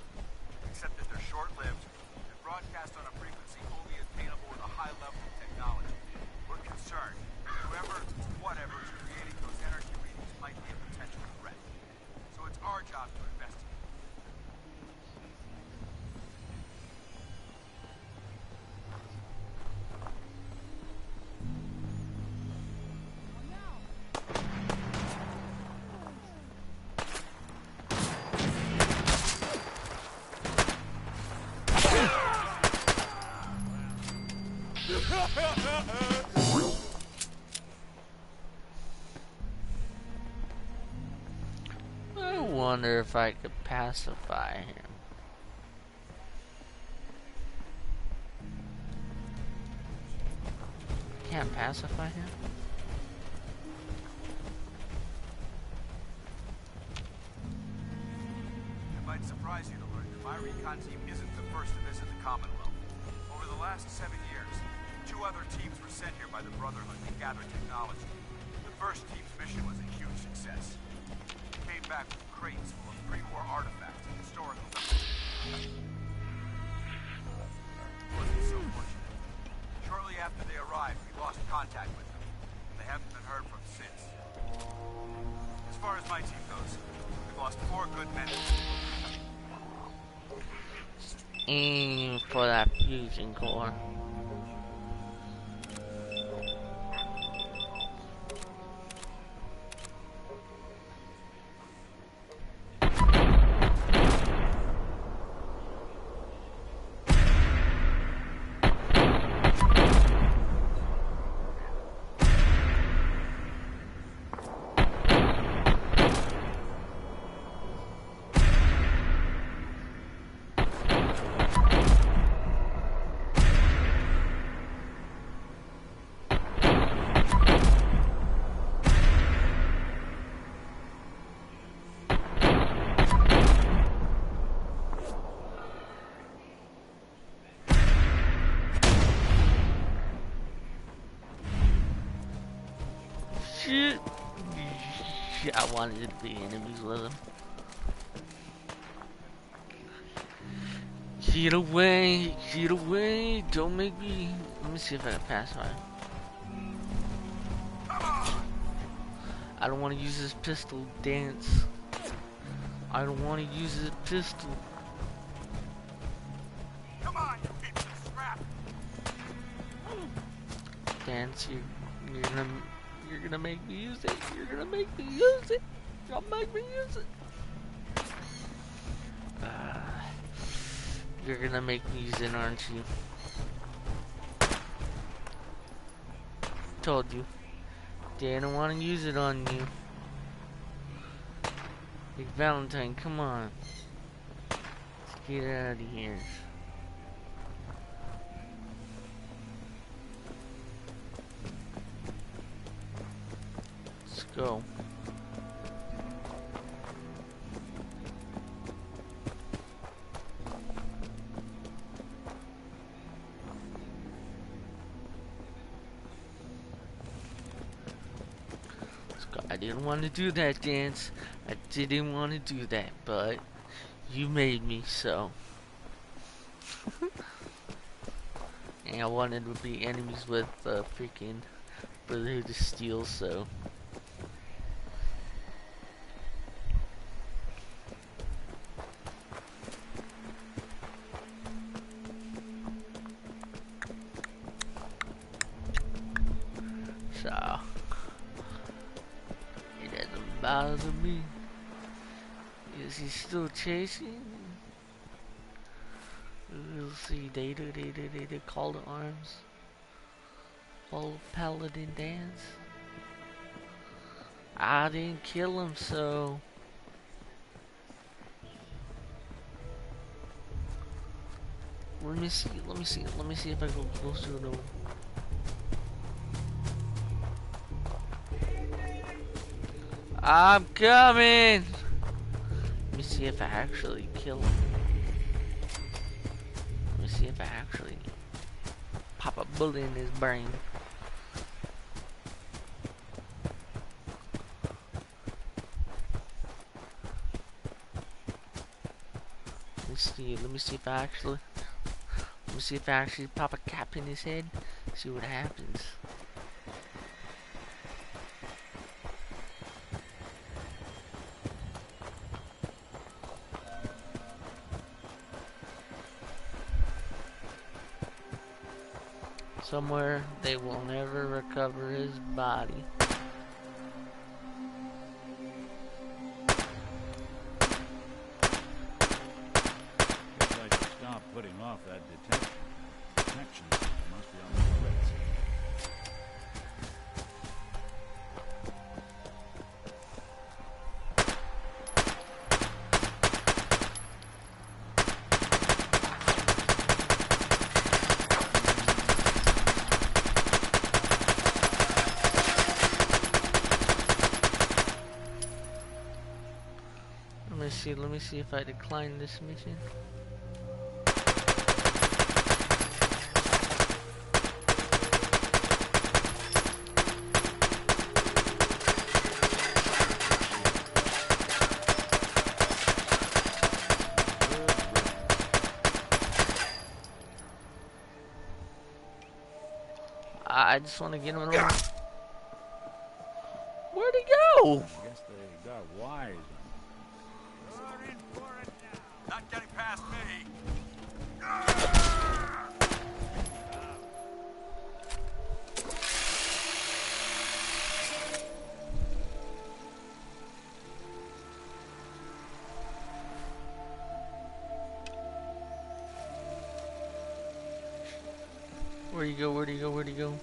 except that they're short-lived and broadcast on a frequency only attainable with a high level of technology. We're concerned that whoever, whatever is creating those energy readings might be a potential threat. So it's our job to investigate. I wonder if I could pacify him. Can't pacify him? It might surprise you to learn that my recon team isn't the first to visit the Commonwealth. Over the last 7 years, 2 other teams were sent here by the Brotherhood to gather technology. The first team's mission was a huge success. It came back with crates full of pre-war artifacts and historical documents. It wasn't so fortunate. Shortly after they arrived, we lost contact with them. They haven't been heard from since. As far as my team goes, we've lost 4 good men. Aim for that fusion core. Shit. I wanted it to be enemies with him. Get away, don't make me. Let me see if I can pass by. I don't want to use this pistol, Dance. I don't want to use this pistol. Come on, you piece of scrap! Dance, you're gonna make me use it. You're gonna make me use it. Don't make me use it. You're gonna make me use it, aren't you? Told you. Didn't want to use it on you. Big Valentine, come on. Let's get out of here. Let's go. I didn't want to do that dance. I didn't want to do that, but you made me so. And I wanted to be enemies with freaking Brotherhood of Steel, so. So. It doesn't bother me. Is he still chasing? We'll see. They call to arms. Full paladin dance. I didn't kill him, so. Let me see if I go closer to him. I'm coming! Let me see if I actually kill him. Let me see if I actually pop a bullet in his brain. Let me see if I actually pop a cap in his head. See what happens. Somewhere they will never recover his body. Looks like you stopped putting off that detection system. Must be on the fritz. Let me see if I decline this mission. I just want to get him over. Where'd he go? I guess they got wise. Not getting past me. Where'd he go? Where'd he go? Where'd he go?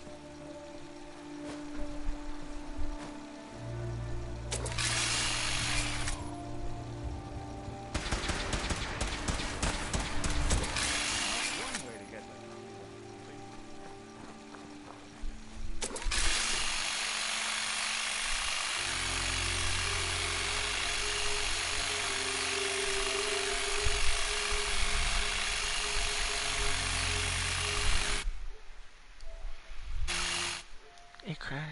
It crashed.